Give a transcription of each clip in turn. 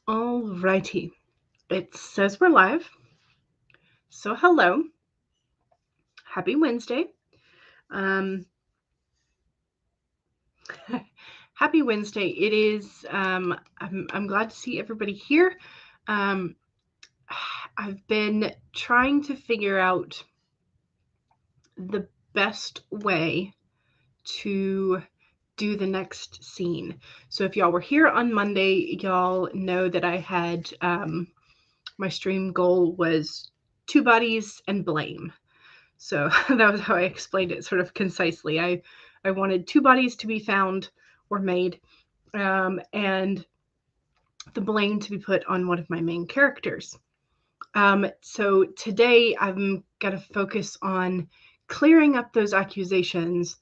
Alrighty, it says we're live. So hello, happy Wednesday. Happy Wednesday. It is. I'm glad to see everybody here. I've been trying to figure out the best way to do the next scene. So if y'all were here on Monday, y'all know that I had my stream goal was 2 bodies and blame. So that was how I explained it sort of concisely. I wanted 2 bodies to be found or made, and the blame to be put on one of my main characters. So today I'm going to focus on clearing up those accusations,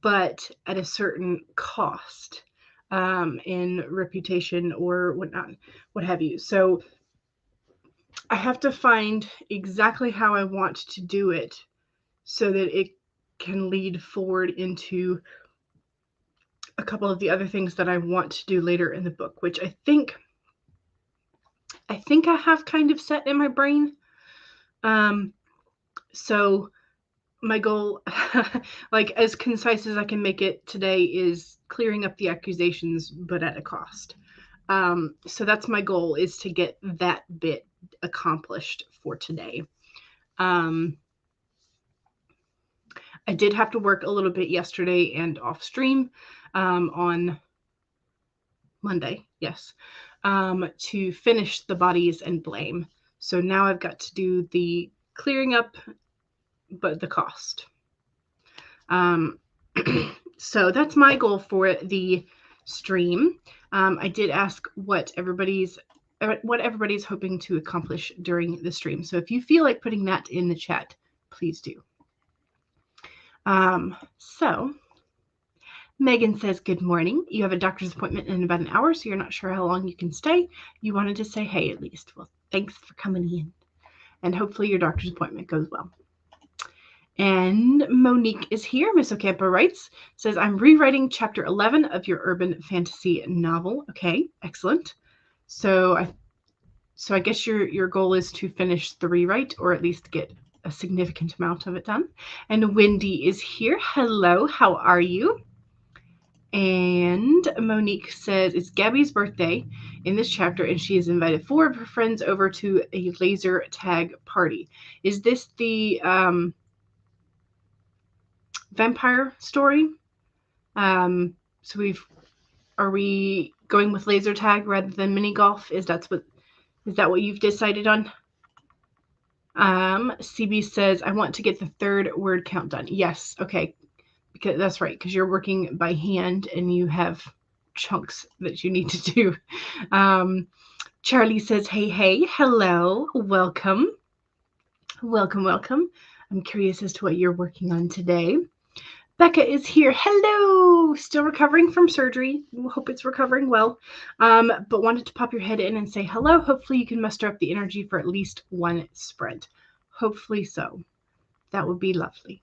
but at a certain cost, in reputation or whatnot, what have you. So I have to find exactly how I want to do it so that it can lead forward into a couple of the other things that I want to do later in the book, which I think I have kind of set in my brain. So my goal, like as concise as I can make it today, is clearing up the accusations, but at a cost. So that's my goal, is to get that bit accomplished for today. I did have to work a little bit yesterday and off stream on Monday, yes, to finish the bodies and blame. So now I've got to do the clearing up, but the cost. So that's my goal for the stream. I did ask what everybody's hoping to accomplish during the stream. So if you feel like putting that in the chat, please do. So Megan says, good morning. You have a doctor's appointment in about an hour, so you're not sure how long you can stay. You wanted to say hey at least. Well, thanks for coming in. And hopefully your doctor's appointment goes well. And Monique is here. Miss Ocampo writes, says, I'm rewriting chapter 11 of your urban fantasy novel. Okay, excellent. So I guess your goal is to finish the rewrite, or at least get a significant amount of it done. And Wendy is here. Hello, how are you? And Monique says it's Gabby's birthday in this chapter, and she has invited 4 of her friends over to a laser tag party. Is this the vampire story? So are we going with laser tag rather than mini golf? Is that what you've decided on? CB says, I want to get the 3rd word count done. Yes, okay. Because that's right, because you're working by hand and you have chunks that you need to do. Charlie says, hey, hello, welcome. I'm curious as to what you're working on today. Becca is here. Hello! Still recovering from surgery. Hope it's recovering well. But wanted to pop your head in and say hello. Hopefully you can muster up the energy for at least one spread. Hopefully so. That would be lovely.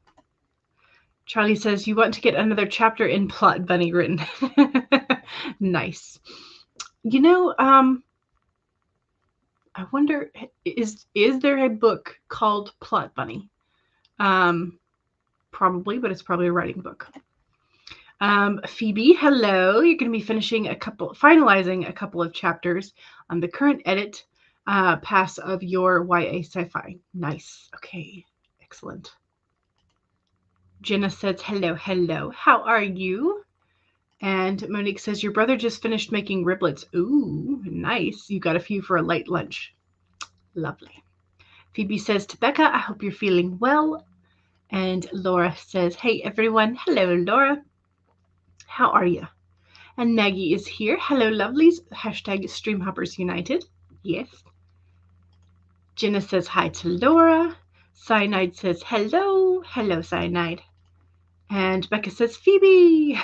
Charlie says, you want to get another chapter in Plot Bunny written. Nice. You know, I wonder, is there a book called Plot Bunny? Probably, but it's probably a writing book. Phoebe, hello. You're going to be finalizing a couple of chapters on the current edit pass of your YA sci-fi. Nice. Okay, excellent. Jenna says, hello. How are you? And Monique says, your brother just finished making riblets. Ooh, nice. You got a few for a light lunch. Lovely. Phoebe says to Becca, I hope you're feeling well. And Laura says, hey, everyone. Hello, Laura. How are you? And Maggie is here. Hello, lovelies. Hashtag Streamhoppers United. Yes. Jenna says hi to Laura. Cyanide says hello. Hello, Cyanide. And Becca says, Phoebe,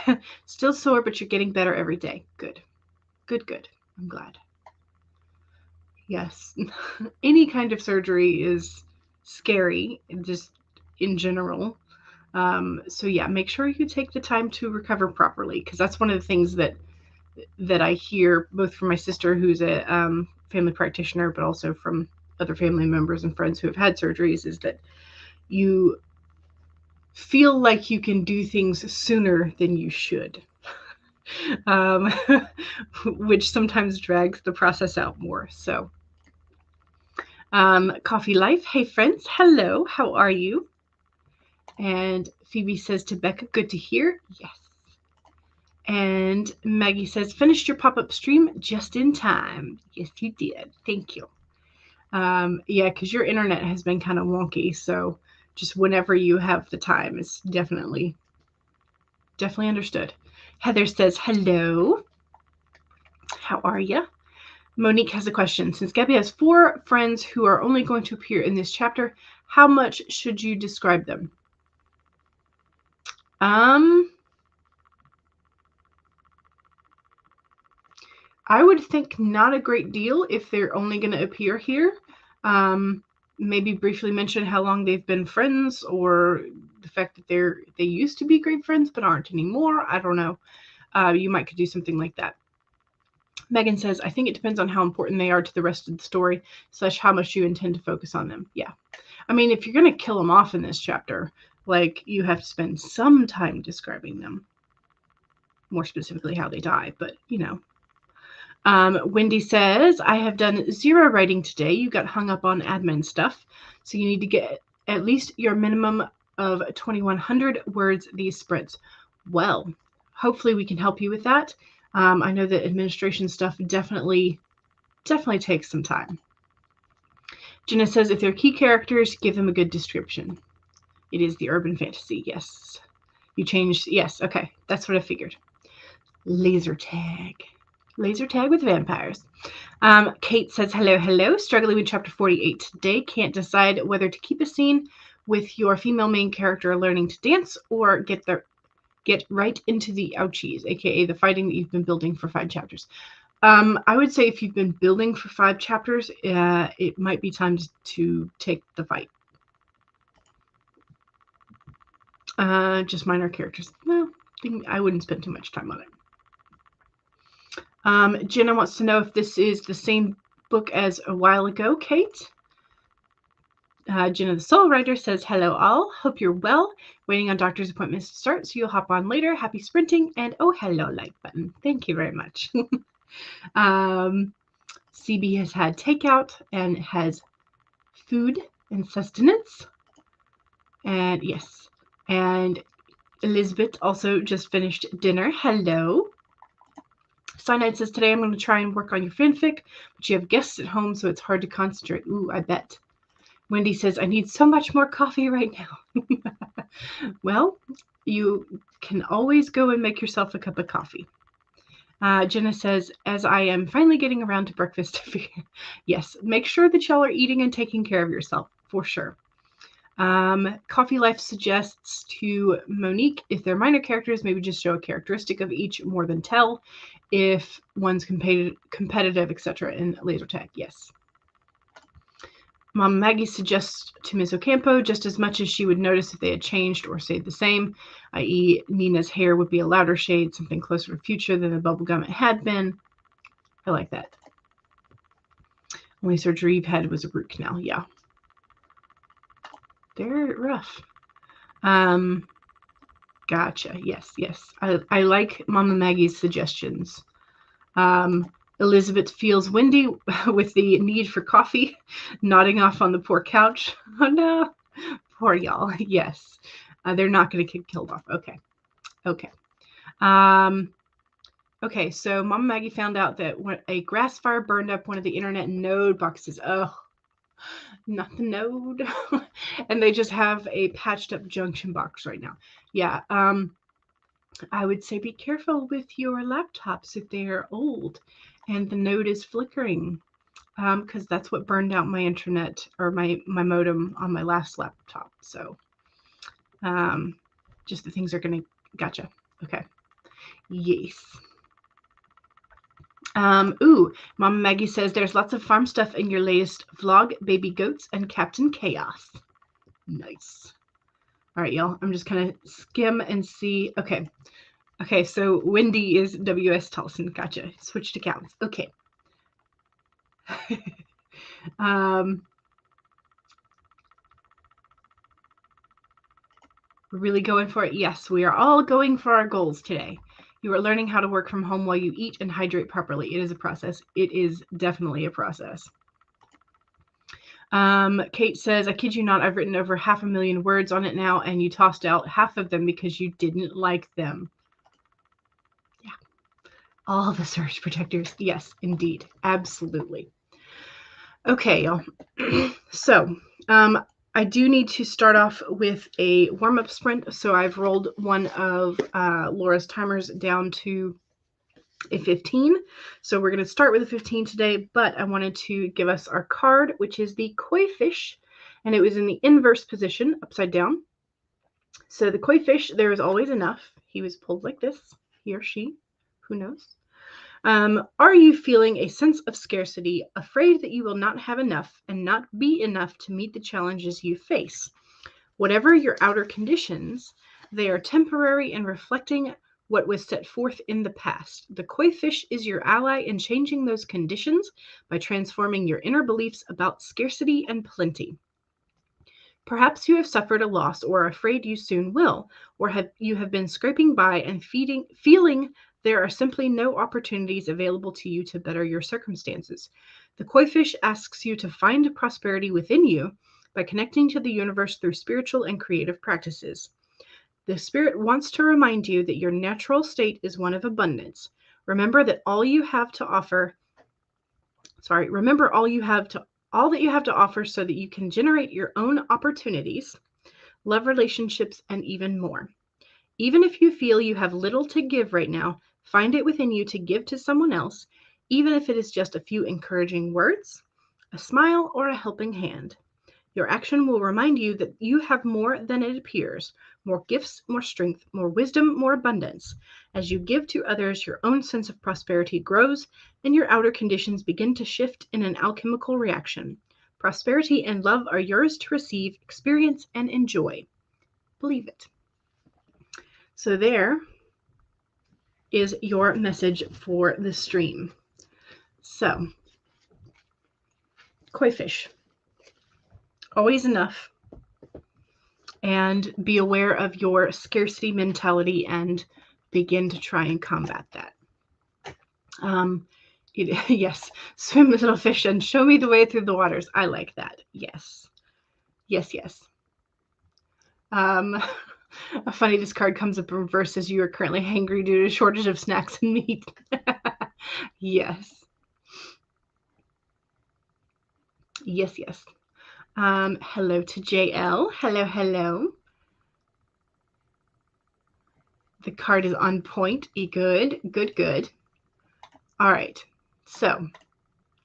still sore, but you're getting better every day. Good. I'm glad. Yes. Any kind of surgery is scary, just in general. So yeah, make sure you take the time to recover properly, because that's one of the things that that I hear both from my sister, who's a family practitioner, but also from other family members and friends who have had surgeries, is that you feel like you can do things sooner than you should, which sometimes drags the process out more. So, Coffee Life, hey friends, hello, how are you? And Phoebe says to Becca, good to hear. Yes. And Maggie says, finished your pop-up stream just in time. Yes, you did. Thank you. Yeah, because your internet has been kind of wonky, so just whenever you have the time, it's definitely understood. Heather says, hello. How are you? Monique has a question. Since Gabby has 4 friends who are only going to appear in this chapter, how much should you describe them? I would think not a great deal if they're only going to appear here. Maybe briefly mention how long they've been friends, or the fact that they used to be great friends but aren't anymore. I don't know. You might could do something like that. Megan says, I think it depends on how important they are to the rest of the story, / how much you intend to focus on them. Yeah. I mean, if you're going to kill them off in this chapter, like, you have to spend some time describing them. More specifically how they die, but, you know. Wendy says, I have done 0 writing today. You got hung up on admin stuff, so you need to get at least your minimum of 2,100 words these sprints. Well, hopefully we can help you with that. I know that administration stuff definitely takes some time. Jenna says, if they're key characters, give them a good description. It is the urban fantasy, yes. You changed, yes, okay, that's what I figured. Laser tag with vampires. Kate says, hello. Struggling with chapter 48 today. Can't decide whether to keep a scene with your female main character learning to dance or get right into the ouchies, aka the fighting that you've been building for 5 chapters. I would say if you've been building for 5 chapters, it might be time to take the fight. Just minor characters. Well, I wouldn't spend too much time on it. Jenna wants to know if this is the same book as a while ago, Kate. Jenna the Soul Writer says, hello all. Hope you're well. Waiting on doctor's appointments to start, so you'll hop on later. Happy sprinting. And oh, hello, like button. Thank you very much. CB has had takeout and has food and sustenance. And yes. And Elizabeth also just finished dinner. Hello. Cyanide says, today I'm going to try and work on your fanfic, but you have guests at home, so it's hard to concentrate. Ooh, I bet. Wendy says, I need so much more coffee right now. Well, you can always go and make yourself a cup of coffee. Jenna says, as I am finally getting around to breakfast. Yes, make sure that y'all are eating and taking care of yourself, for sure. Coffee Life suggests to Monique, if they're minor characters, maybe just show a characteristic of each more than tell. If one's competitive, etc. in laser tag, yes. Mom Maggie suggests to Ms. Ocampo just as much as she would notice if they had changed or stayed the same, i.e. Nina's hair would be a louder shade, something closer to future than the bubblegum it had been. I like that. Only surgery you've had was a root canal, yeah. They're rough. Gotcha. Yes. I like Mama Maggie's suggestions. Elizabeth feels windy with the need for coffee, nodding off on the poor couch. Oh no, poor y'all. Yes, they're not going to get killed off. Okay. Okay, so Mama Maggie found out that when a grass fire burned up one of the internet node boxes. Oh, not the node. And they just have a patched up junction box right now. Yeah, I would say be careful with your laptops if they are old and the node is flickering, because that's what burned out my internet or my modem on my last laptop. So just the things are going to, gotcha. Okay. Yes. Ooh, Mama Maggie says there's lots of farm stuff in your latest vlog, baby goats and Captain Chaos. Nice. All right, y'all. I'm just going to skim and see. Okay. Okay, so Wendy is W.S. Tolson. Gotcha. Switched accounts. Okay. We're really going for it. Yes, we are all going for our goals today. You are learning how to work from home while you eat and hydrate properly. It is a process. It is definitely a process. Kate says, I kid you not, I've written over 500,000 words on it now, and you tossed out half of them because you didn't like them. Yeah. All the surge protectors. Yes, indeed. Absolutely. Okay, y'all. So, I do need to start off with a warm-up sprint. So I've rolled one of Laura's timers down to a 15. So we're going to start with a 15 today, but I wanted to give us our card, which is the koi fish, and it was in the inverse position, upside down. So the koi fish, there is always enough. He was pulled like this, he or she, who knows? Are you feeling a sense of scarcity, afraid that you will not have enough and not be enough to meet the challenges you face? Whatever your outer conditions, they are temporary and reflecting what was set forth in the past. The koi fish is your ally in changing those conditions by transforming your inner beliefs about scarcity and plenty. Perhaps you have suffered a loss or are afraid you soon will, or you have been scraping by and feeling there are simply no opportunities available to you to better your circumstances. The koi fish asks you to find prosperity within you by connecting to the universe through spiritual and creative practices. The spirit wants to remind you that your natural state is one of abundance. Remember all that you have to offer so that you can generate your own opportunities, love relationships, and even more. Even if you feel you have little to give right now, find it within you to give to someone else, even if it is just a few encouraging words, a smile, or a helping hand. Your action will remind you that you have more than it appears, more gifts, more strength, more wisdom, more abundance. As you give to others, your own sense of prosperity grows, and your outer conditions begin to shift in an alchemical reaction. Prosperity and love are yours to receive, experience, and enjoy. Believe it. So there is your message for the stream. So, koi fish. Always enough. And be aware of your scarcity mentality and begin to try and combat that. Yes, swim, little fish, and show me the way through the waters. I like that. Yes. Yes, yes. Funny, this card comes up in reverse as you are currently hangry due to shortage of snacks and meat. Yes. Yes, yes. Hello to JL. Hello, hello. The card is on point. Good, good, good. All right. So,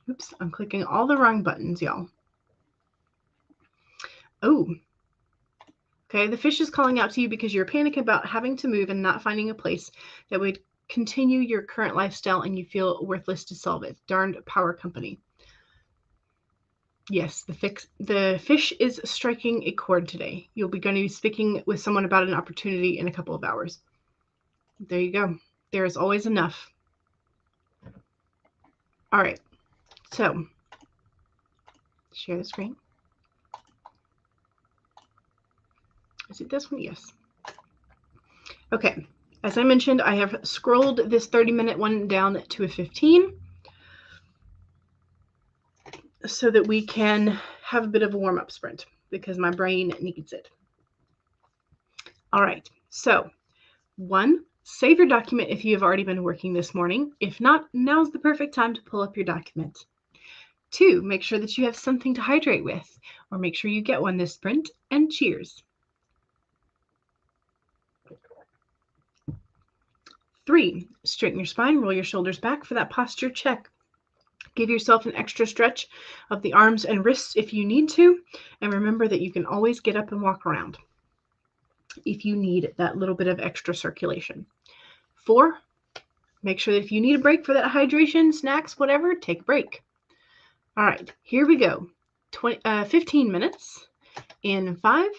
oops, I'm clicking all the wrong buttons, y'all. Oh, okay. The fish is calling out to you because you're panicking about having to move and not finding a place that would continue your current lifestyle, and you feel worthless to solve it. Darned power company. Yes, the fish is striking a chord today. You'll be going to be speaking with someone about an opportunity in a couple of hours. There you go. There is always enough. All right. So, share the screen. Is it this one? Yes. Okay. As I mentioned, I have scrolled this 30-minute one down to a 15 so that we can have a bit of a warm-up sprint because my brain needs it. All right. So, 1, save your document if you have already been working this morning. If not, now's the perfect time to pull up your document. 2, make sure that you have something to hydrate with, or make sure you get one this sprint, and cheers. 3, straighten your spine, roll your shoulders back for that posture check. Give yourself an extra stretch of the arms and wrists if you need to, and remember that you can always get up and walk around if you need that little bit of extra circulation. 4, make sure that if you need a break for that hydration, snacks, whatever, take a break. All right, here we go. 15 minutes in 5,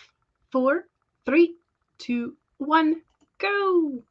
4, 3, 2, 1, go.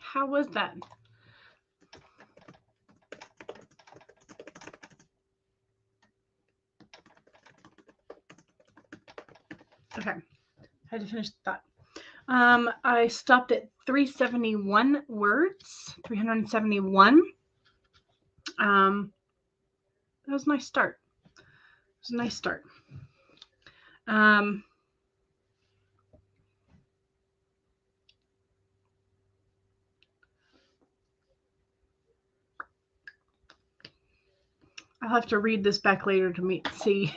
How was that? Okay, had to finish that. I stopped at 371 words, 371. That was a nice start. It was a nice start. I'll have to read this back later to see,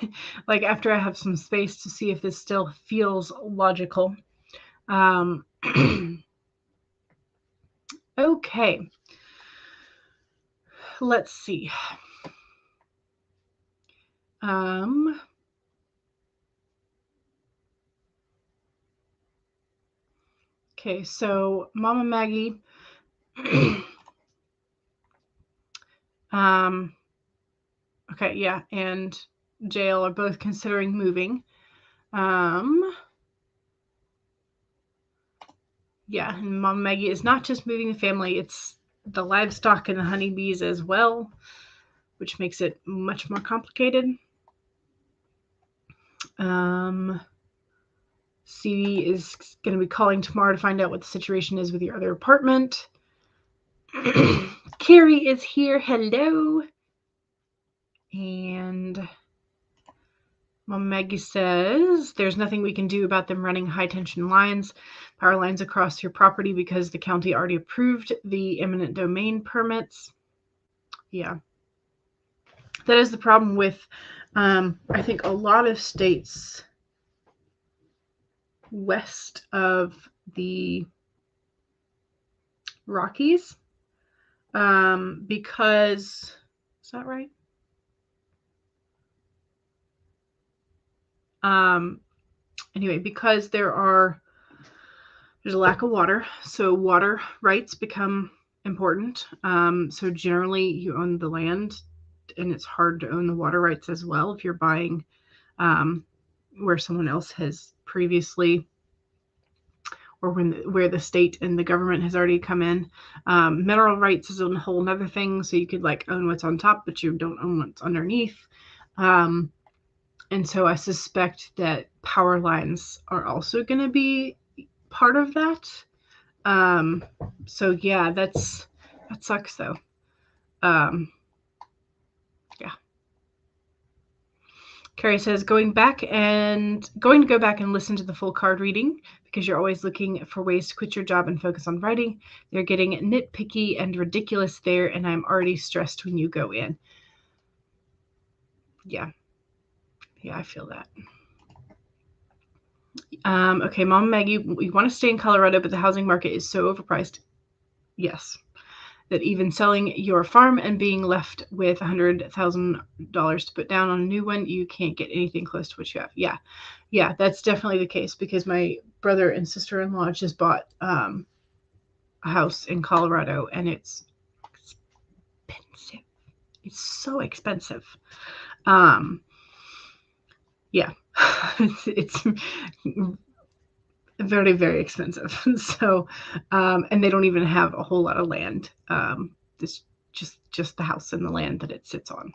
like after I have some space to see if this still feels logical. Okay. Let's see. Okay, so Mama Maggie, okay, yeah, and Jail are both considering moving. Yeah, and Mama Maggie is not just moving the family, it's the livestock and the honeybees as well, which makes it much more complicated. CD is going to be calling tomorrow to find out what the situation is with your other apartment. Carrie is here. Hello. And Mama Maggie says there's nothing we can do about them running high tension lines, power lines across your property because the county already approved the eminent domain permits. Yeah. That is the problem with, I think, a lot of states west of the Rockies, because, is that right? Anyway, because there's a lack of water, so water rights become important. So generally you own the land, and it's hard to own the water rights as well if you're buying where someone else has previously, or where the state and the government has already come in. Mineral rights is a whole other thing, so you could like own what's on top, but you don't own what's underneath. And so I suspect that power lines are also going to be part of that. So yeah, that sucks though. Yeah. Carrie says going to go back and listen to the full card reading because you're always looking for ways to quit your job and focus on writing. They're getting nitpicky and ridiculous there, and I'm already stressed when you go in. Yeah. Yeah, I feel that. Okay, Mom Maggie, we want to stay in Colorado, but the housing market is so overpriced. Yes. That even selling your farm and being left with $100,000 to put down on a new one, you can't get anything close to what you have. Yeah. Yeah, that's definitely the case because my brother and sister-in-law just bought a house in Colorado, and it's expensive. It's so expensive. Yeah, it's very, very expensive. So, and they don't even have a whole lot of land. It's just the house and the land that it sits on.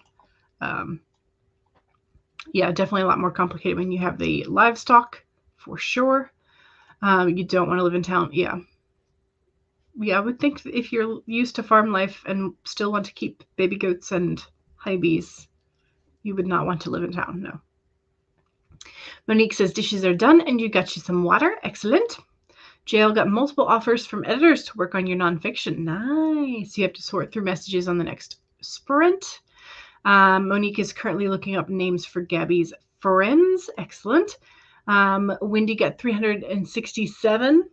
Yeah, definitely a lot more complicated when you have the livestock, for sure. You don't want to live in town. Yeah. Yeah, I would think if you're used to farm life and still want to keep baby goats and honeybees, you would not want to live in town. No. Monique says dishes are done and you got you some water. Excellent. Jail got multiple offers from editors to work on your nonfiction. Nice. You have to sort through messages on the next sprint. Monique is currently looking up names for Gabby's friends. Excellent. Wendy got 367.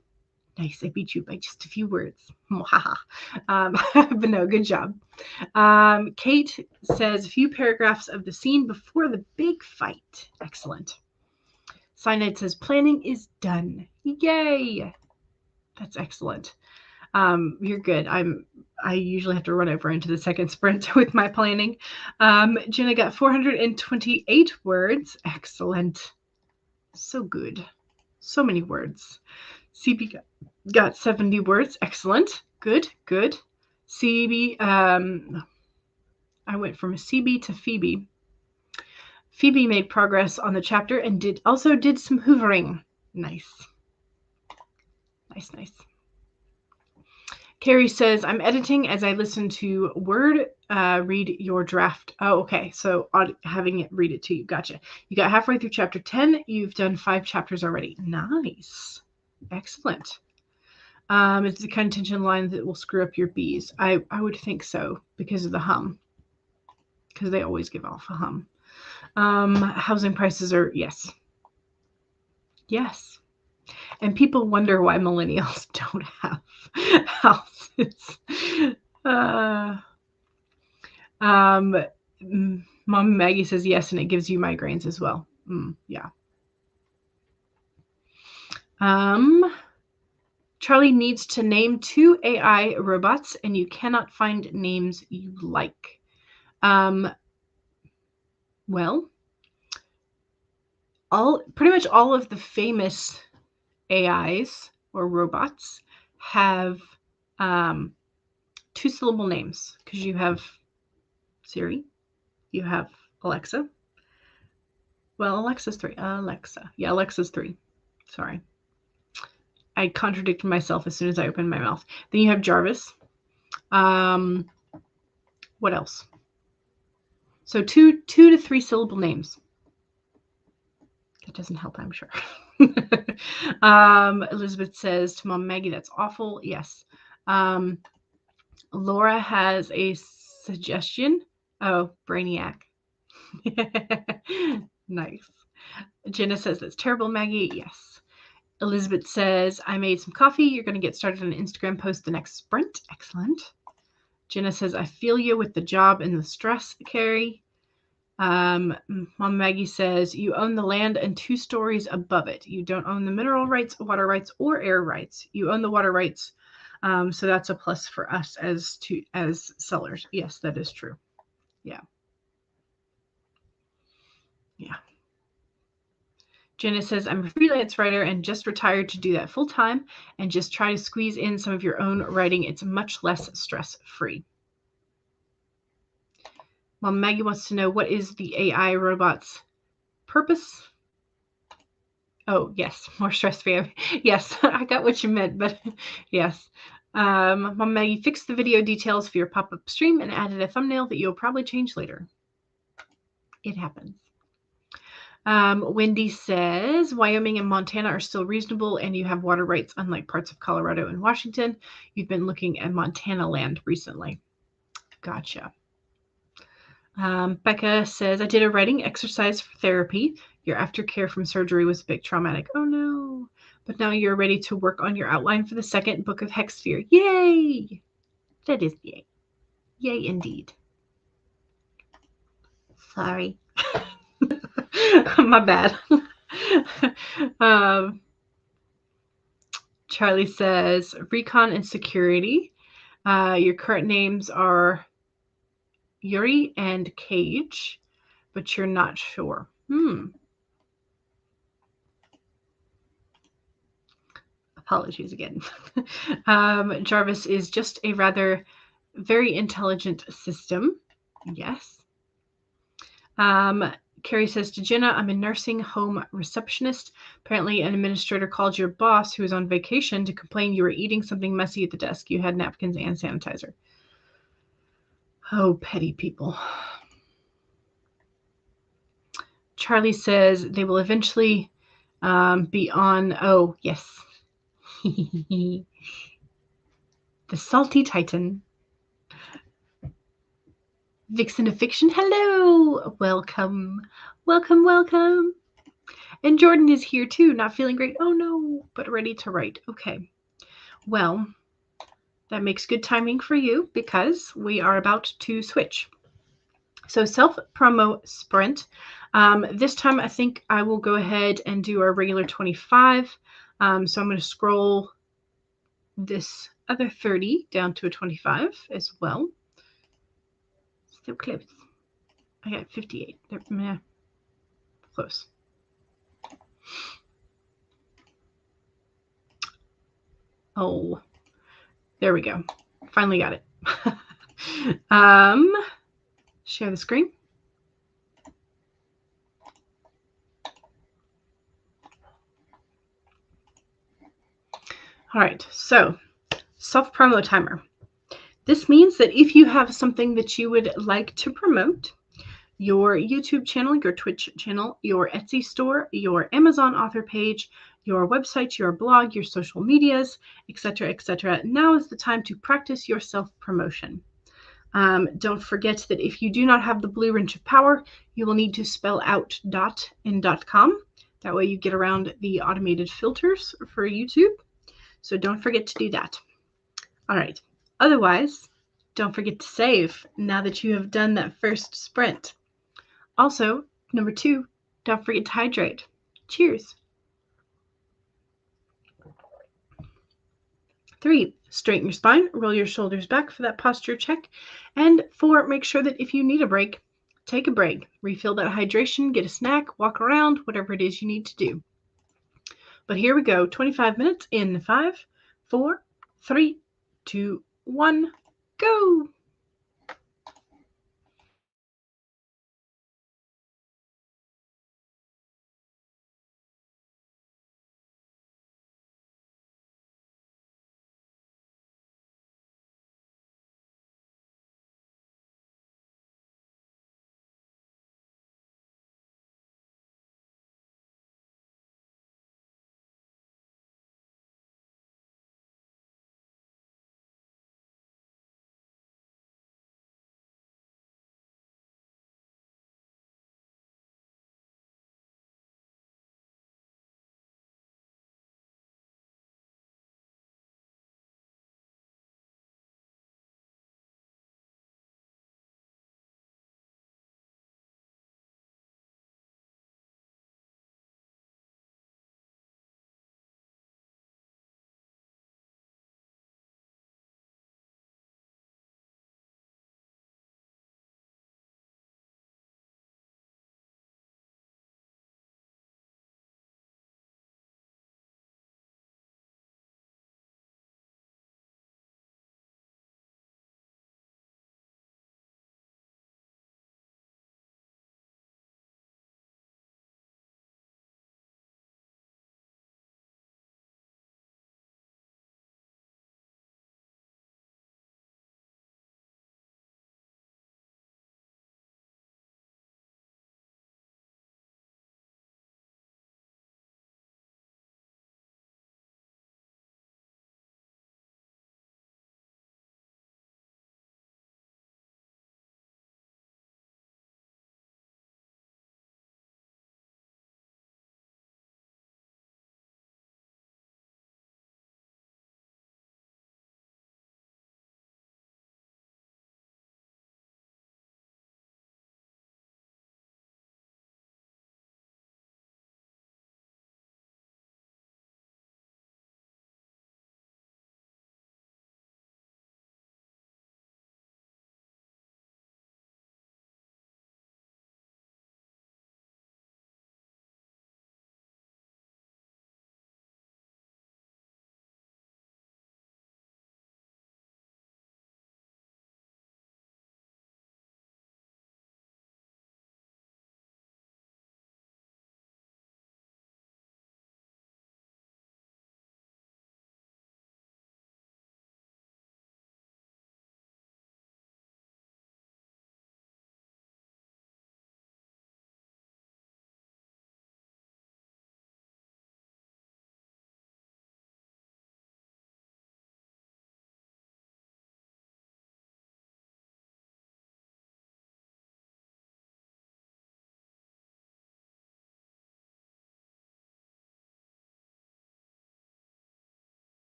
Nice. I beat you by just a few words. But no, good job. Kate says a few paragraphs of the scene before the big fight. Excellent. Cyanide says planning is done. Yay. That's excellent. You're good. I usually have to run over into the second sprint with my planning. Jenna got 428 words. Excellent. So good. So many words. CB got 70 words. Excellent. Good. CB, I went from CB to Phoebe. Phoebe made progress on the chapter and did some hoovering. Nice. Carrie says, I'm editing as I listen to Word read your draft. Oh, okay. So having it read it to you. Gotcha. You got halfway through chapter 10. You've done 5 chapters already. Nice. Excellent. It's the kind of tension line that will screw up your bees. I would think so because of the hum. Because they always give off a hum. Housing prices are, yes. And people wonder why millennials don't have houses. Mom Maggie says yes, and it gives you migraines as well. Yeah. Charlie needs to name 2 AI robots, and you cannot find names you like. Well, pretty much all of the famous AIs or robots have 2-syllable names, because you have Siri, you have Alexa. Well, Alexa's 3. Alexa. Yeah, Alexa's 3. Sorry. I contradicted myself as soon as I opened my mouth. Then you have Jarvis. What else? So 2 to 3 syllable names. That doesn't help, I'm sure. Elizabeth says to Mom Maggie, that's awful. Yes. Laura has a suggestion. Oh, Brainiac. Nice. Jenna says, that's terrible, Maggie. Yes. Elizabeth says, I made some coffee. You're going to get started on an Instagram post the next sprint. Excellent. Jenna says, I feel you with the job and the stress, Carrie. Mom Maggie says, you own the land and 2 stories above it. You don't own the mineral rights, water rights, or air rights. You own the water rights. So that's a plus for us as sellers. Yes, that is true. Yeah. Jenna says, I'm a freelance writer and just retired to do that full time and just try to squeeze in some of your own writing. It's much less stress-free. Mom Maggie wants to know, what is the AI robot's purpose? Oh, yes, more stress-free. Yes, I got what you meant, but yes. Mom Maggie fixed the video details for your pop-up stream and added a thumbnail that you'll probably change later. It happens. Wendy says, Wyoming and Montana are still reasonable and you have water rights unlike parts of Colorado and Washington. You've been looking at Montana land recently. Gotcha. Becca says, I did a writing exercise for therapy. Your aftercare from surgery was a bit traumatic. Oh no. But now you're ready to work on your outline for the second book of Hexsphere. Yay! That is yay. Yay indeed. Sorry. My bad. Charlie says, recon and security. Your current names are Yuri and Cage, but you're not sure. Apologies again. Jarvis is just a rather very intelligent system. Yes. Carrie says to Jenna, I'm a nursing home receptionist. Apparently an administrator called your boss, who was on vacation, to complain you were eating something messy at the desk. You had napkins and sanitizer. Oh, petty people. Charlie says they will eventually be on, oh, yes. The Salty Titan. Vixen of Fiction, hello. Welcome. And Jordan is here too, not feeling great. Oh no, but ready to write. Okay. Well, that makes good timing for you because we are about to switch. So self-promo sprint. This time I think I will go ahead and do our regular 25. So I'm going to scroll this other 30 down to a 25 as well. So close. I got 58. Meh. Close. Oh, there we go. Finally got it. Share the screen. All right, so self-promo timer. This means that if you have something that you would like to promote, your YouTube channel, your Twitch channel, your Etsy store, your Amazon author page, your website, your blog, your social medias, etc., now is the time to practice your self-promotion. Don't forget that if you do not have the blue wrench of power, you will need to spell out dot in .com. That way you get around the automated filters for YouTube. So don't forget to do that. All right. Otherwise, don't forget to save now that you have done that first sprint. Also, number 2, don't forget to hydrate. Cheers. 3, straighten your spine, roll your shoulders back for that posture check. And 4, make sure that if you need a break, take a break. Refill that hydration, get a snack, walk around, whatever it is you need to do. But here we go, 25 minutes in 5, 4, 3, 2, 1, go.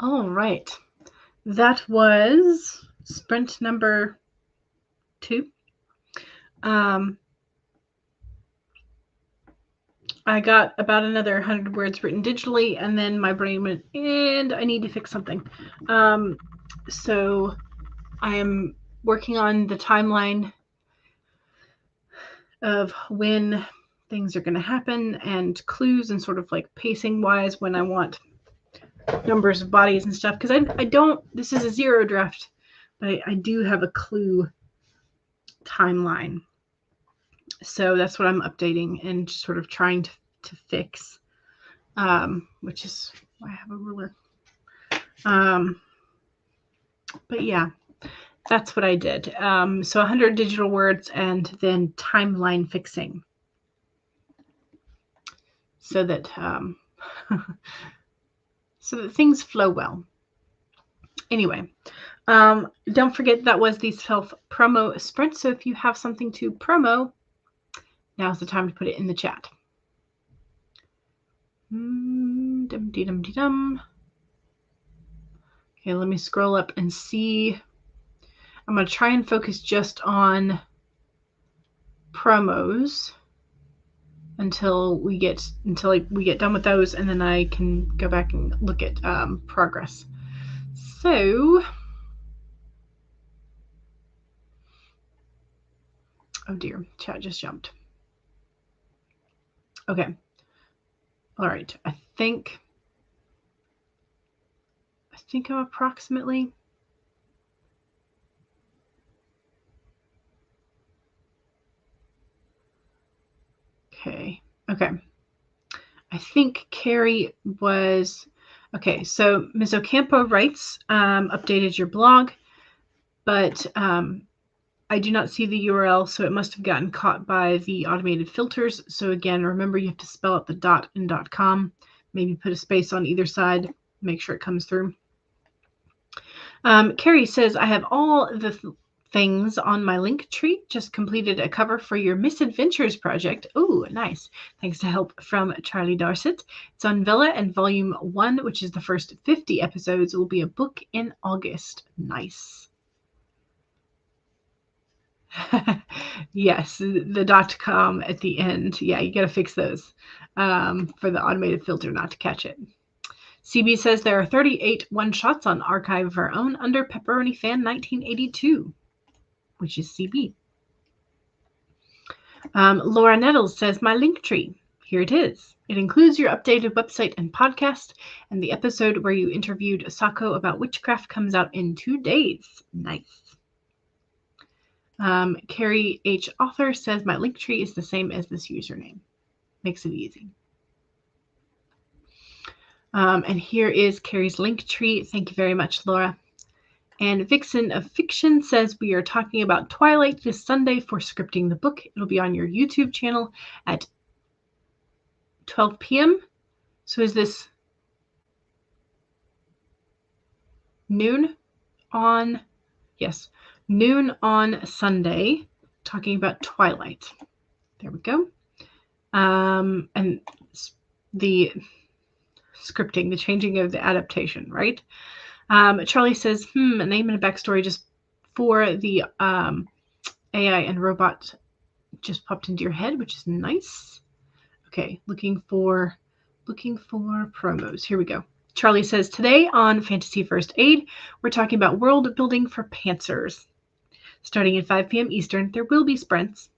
All right. That was sprint number 2. I got about another 100 words written digitally, and then my brain went, and I need to fix something. So I am working on the timeline of when things are going to happen and clues and sort of like pacing wise when I want numbers of bodies and stuff. Because I don't, this is a 0 draft, but I do have a clue timeline. So that's what I'm updating and just sort of trying to fix, which is why I have a ruler. But yeah, that's what I did. So 100 digital words and then timeline fixing so that so that things flow well. Anyway, don't forget that was the self-promo sprint. So if you have something to promo, now's the time to put it in the chat. Dum-dee-dum-dee-dum. Okay, let me scroll up and see. I'm going to try and focus just on promos until we get done with those, and then I can go back and look at progress. So, oh dear, chat just jumped. Okay. All right. I think I'm approximately. Okay. I think Carrie was. Okay, so Ms. Ocampo writes, updated your blog, but I do not see the URL, so it must have gotten caught by the automated filters. So again, remember you have to spell out the dot in .com, maybe put a space on either side, make sure it comes through. Carrie says, I have all the things on my link tree. Just completed a cover for your Misadventures project. Oh, nice. Thanks to help from Charlie Darcet. It's on Villa, and Volume 1, which is the first 50 episodes, will be a book in August. Nice. Yes, the .com at the end. Yeah, you got to fix those for the automated filter not to catch it. CB says there are 38 one-shots on Archive of Our Own under Pepperoni Fan 1982, which is CB. Laura Nettles says, my link tree. Here it is. It includes your updated website and podcast, and the episode where you interviewed Sako about witchcraft comes out in 2 days. Nice. Carrie H. Author says, my link tree is the same as this username. Makes it easy. And here is Carrie's link tree. Thank you very much, Laura. And Vixen of Fiction says, we are talking about Twilight this Sunday for scripting the book. It'll be on your YouTube channel at 12 p.m. So is this noon on, yes, noon on Sunday, talking about Twilight. There we go. And the scripting, the changing of the adaptation, right? Charlie says, a name and a backstory just for the AI and robot just popped into your head, which is nice. Okay, looking for promos. Here we go. Charlie says, today on Fantasy First Aid, we're talking about world building for Pantsers. Starting at 5 p.m. Eastern, there will be sprints,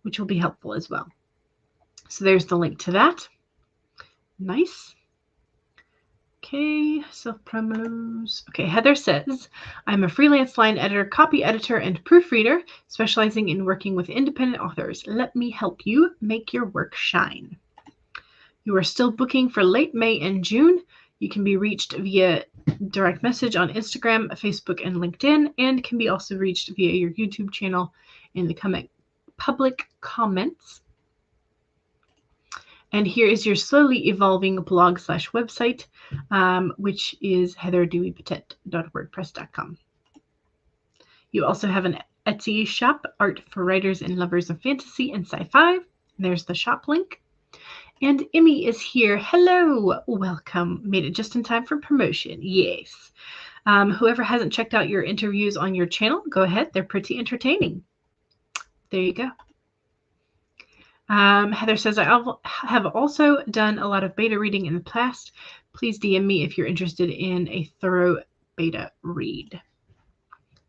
which will be helpful as well. So there's the link to that. Nice. Okay, self-promos. Okay, Heather says, I'm a freelance line editor, copy editor, and proofreader, specializing in working with independent authors. Let me help you make your work shine. You are still booking for late May and June. You can be reached via direct message on Instagram, Facebook, and LinkedIn, and can be also reached via your YouTube channel in the public comments. And here is your slowly evolving blog/website, which is heatherdeweypatet.wordpress.com. You also have an Etsy shop, art for writers and lovers of fantasy and sci-fi. There's the shop link. And Emmy is here. Hello. Welcome. Made it just in time for promotion. Yes. Whoever hasn't checked out your interviews on your channel, go ahead. They're pretty entertaining. There you go. Heather says, I have also done a lot of beta reading in the past. Please DM me if you're interested in a thorough beta read.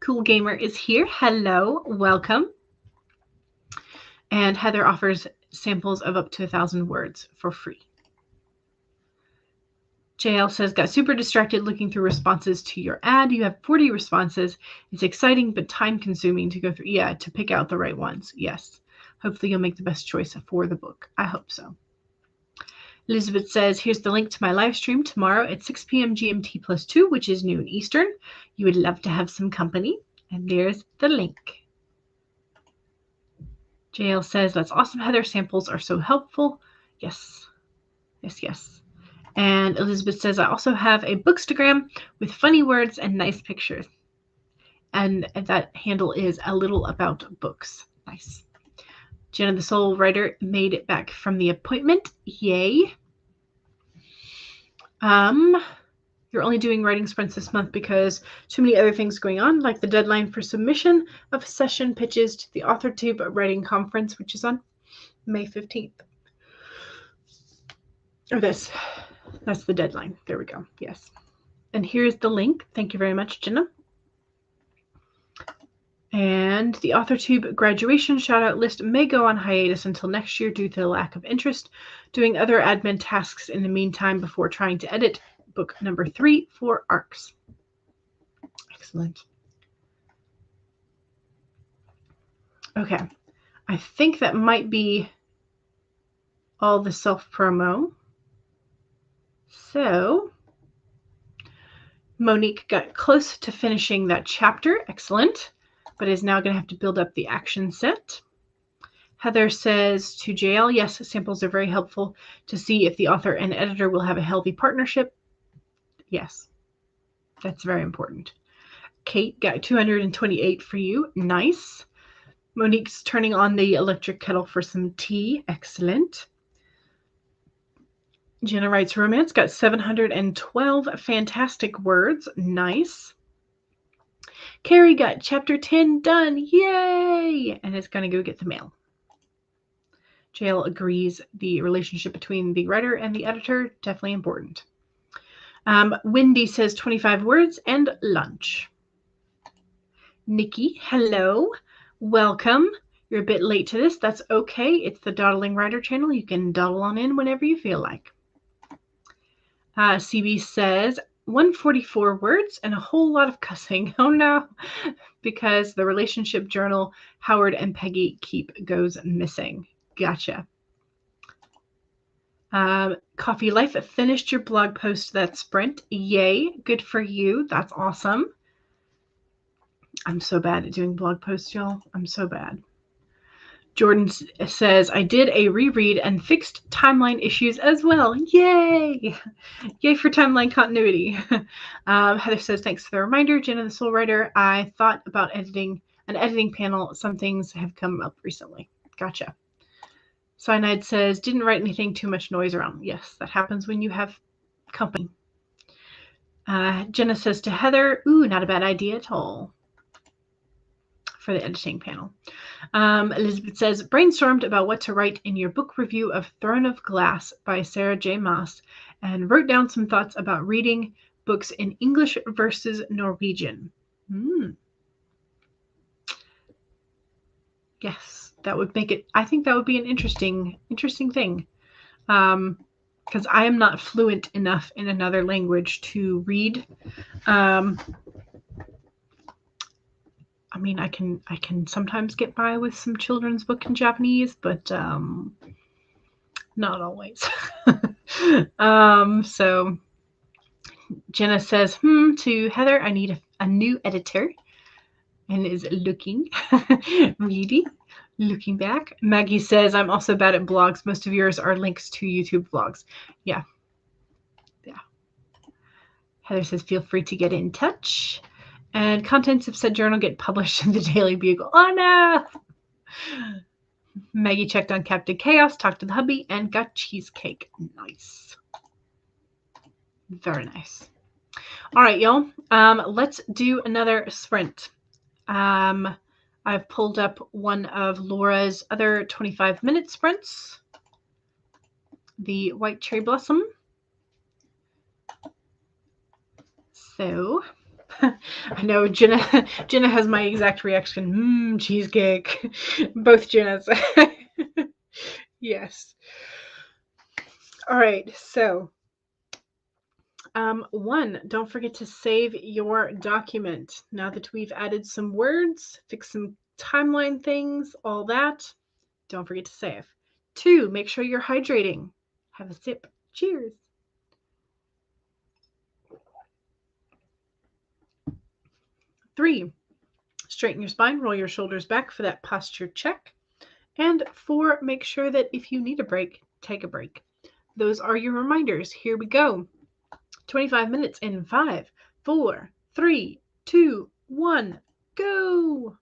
Cool Gamer is here. Hello. Welcome. And Heather offers samples of up to 1,000 words for free. JL says, got super distracted looking through responses to your ad. You have 40 responses. It's exciting, but time consuming to go through. Yeah, to pick out the right ones. Yes. Hopefully you'll make the best choice for the book. I hope so. Elizabeth says, here's the link to my live stream tomorrow at 6 p.m. GMT plus 2, which is noon Eastern. You would love to have some company. And there's the link. JL says, that's awesome, Heather. Samples are so helpful. Yes. Yes, yes. And Elizabeth says, I also have a bookstagram with funny words and nice pictures. And that handle is a little about books. Nice. Jenna the Soul Writer made it back from the appointment. Yay. You're only doing writing sprints this month because too many other things going on, like the deadline for submission of session pitches to the AuthorTube Writing Conference, which is on May 15th. Or this. That's the deadline. There we go. Yes. And here's the link. Thank you very much, Jenna. And the AuthorTube graduation shout-out list may go on hiatus until next year due to the lack of interest, doing other admin tasks in the meantime before trying to edit book number 3 for ARCs. Excellent. Okay. I think that might be all the self-promo. So, Monique got close to finishing that chapter. Excellent. But is now going to have to build up the action set. Heather says to JL, yes, samples are very helpful to see if the author and editor will have a healthy partnership. Yes, that's very important. Kate got 228 for you. Nice. Monique's turning on the electric kettle for some tea. Excellent. Jenna writes romance, got 712 fantastic words. Nice. Carrie got chapter 10 done. Yay! And is going to go get the mail. JL agrees the relationship between the writer and the editor, definitely important. Wendy says 25 words and lunch. Nikki, hello. Welcome. You're a bit late to this. That's okay. It's the Dawdling Writer channel. You can dawdle on in whenever you feel like. CB says 144 words and a whole lot of cussing. Oh no, because the relationship journal Howard and Peggy keep goes missing. Gotcha. Coffee Life finished your blog post that sprint. Yay, good for you. That's awesome. I'm so bad at doing blog posts, y'all. I'm so bad. Jordan says, I did a reread and fixed timeline issues as well. Yay! Yay for timeline continuity. Heather says, thanks for the reminder. Jenna the Soul Writer, I thought about editing an editing panel. Some things have come up recently. Gotcha. Cyanide says, didn't write anything, too much noise around. Yes, that happens when you have company. Jenna says to Heather, ooh, not a bad idea at all. For the editing panel. Elizabeth says, brainstormed about what to write in your book review of Throne of Glass by Sarah J. Maas and wrote down some thoughts about reading books in English versus Norwegian. Yes, that would make it, I think that would be an interesting thing. Because I am not fluent enough in another language to read. I mean, I can sometimes get by with some children's book in Japanese, but not always. So Jenna says, to Heather, I need a new editor, and is looking, really looking back. Maggie says, I'm also bad at blogs. Most of yours are links to YouTube vlogs. Yeah. Heather says, feel free to get in touch. And contents of said journal get published in the Daily Bugle. Oh, no! Maggie checked on Captain Chaos, talked to the hubby, and got cheesecake. Nice. Very nice. All right, y'all. Let's do another sprint. I've pulled up one of Laura's other 25-minute sprints, the White Cherry Blossom. So, I know Jenna has my exact reaction. Cheesecake. Both Jennas. Yes. All right, so one, don't forget to save your document. Now that we've added some words, fixed some timeline things, all that, don't forget to save. Two, make sure you're hydrating. Have a sip. Cheers. Three, straighten your spine, roll your shoulders back for that posture check. And four, make sure that if you need a break, take a break. Those are your reminders. Here we go. 25 minutes in 5, 4, 3, 2, 1, go.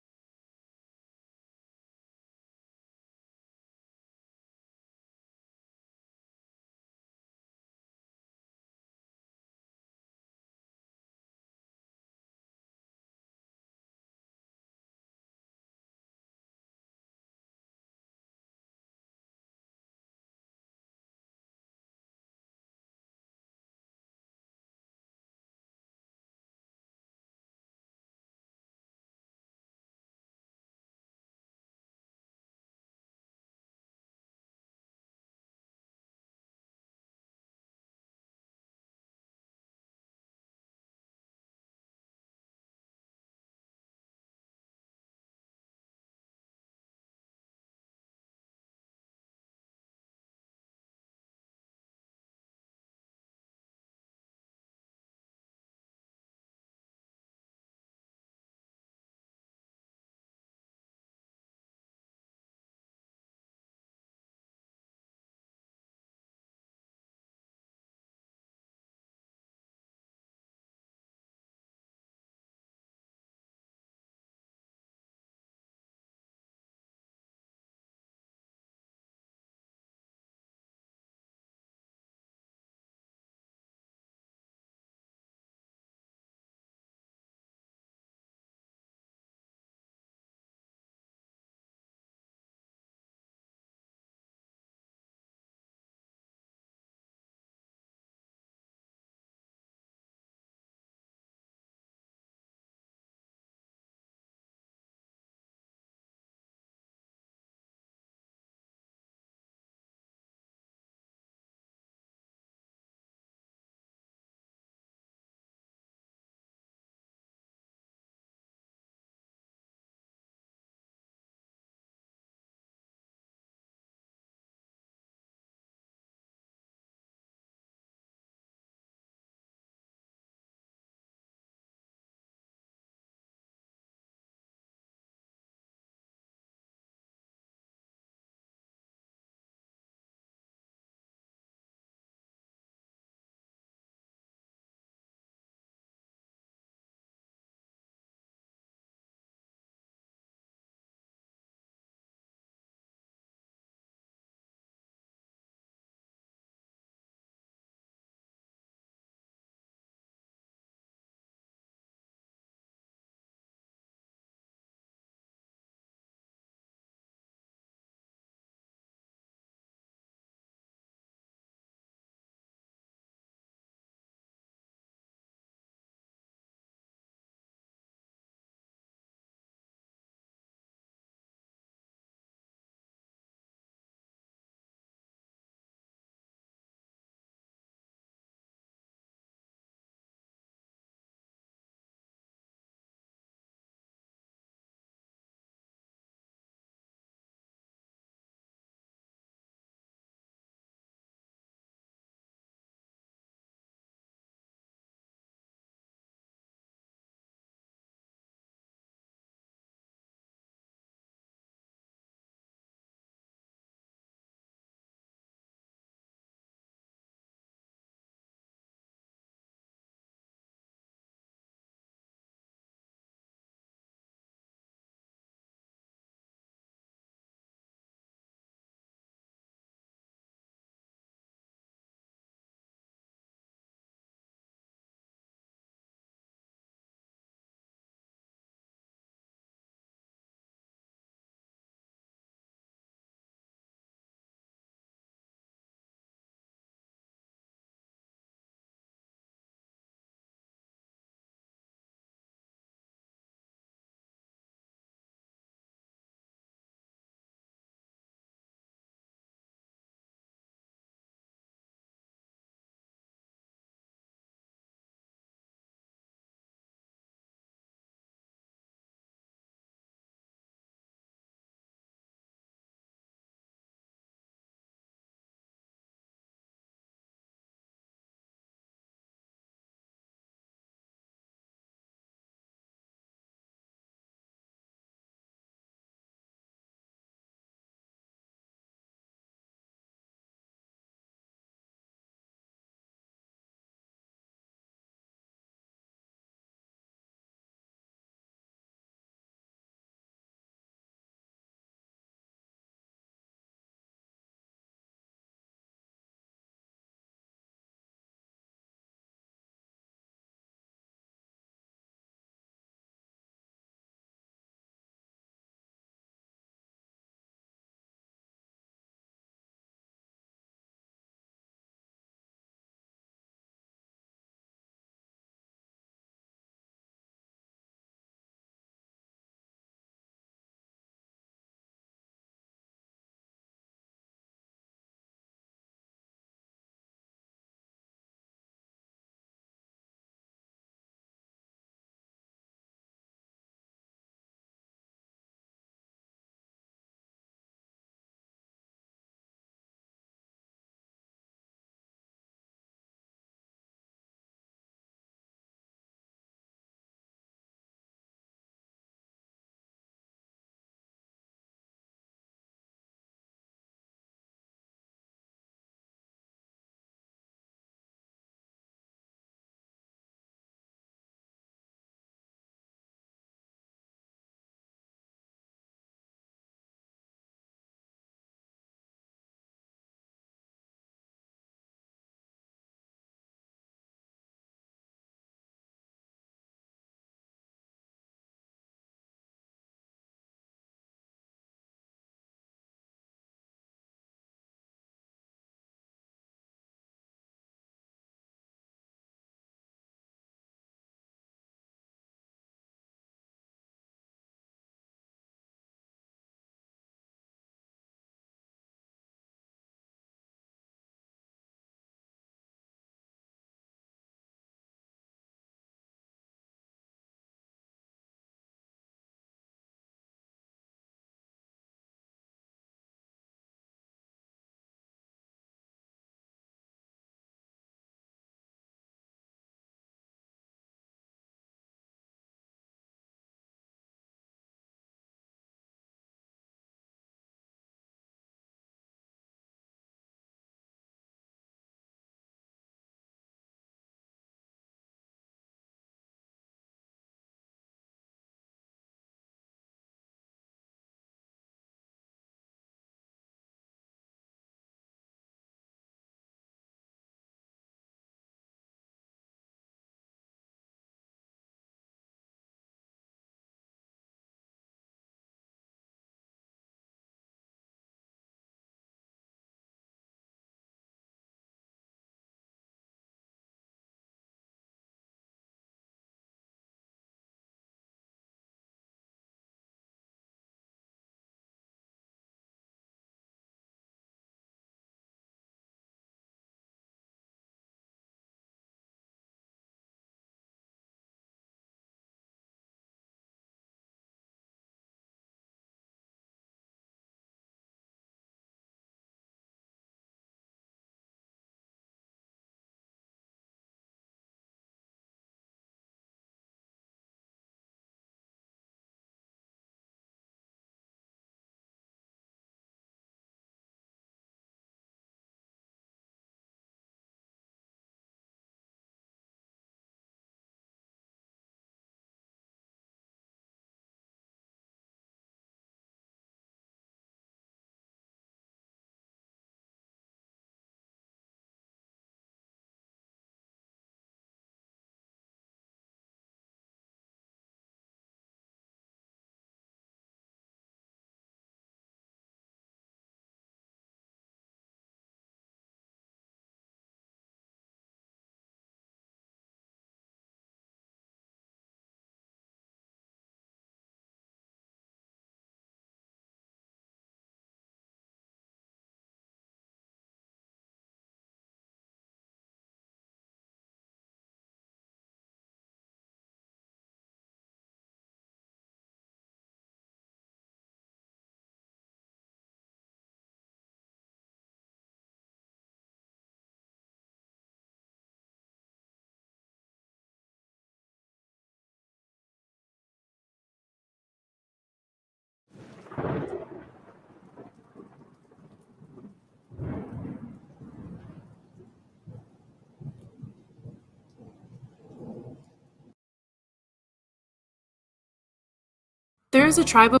There is a tribe of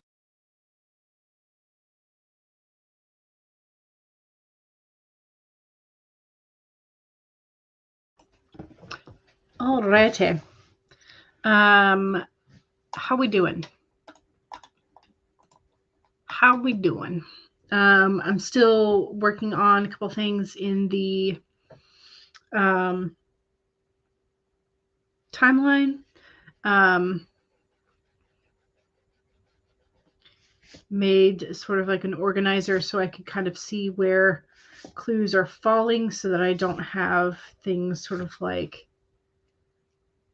Alrighty. How we doing? How we doing? I'm still working on a couple things in the timeline. Made sort of like an organizer so I could kind of see where clues are falling so that I don't have things sort of like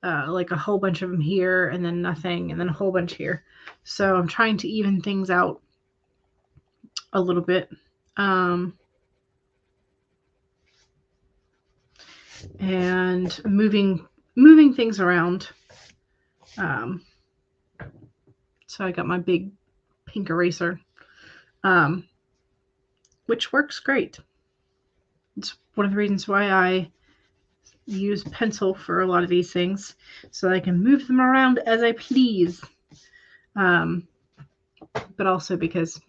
a whole bunch of them here and then nothing and then a whole bunch here. So I'm trying to even things out a little bit. And moving things around. So I got my big pink eraser, which works great. It's one of the reasons why I use pencil for a lot of these things, so that I can move them around as I please. But also because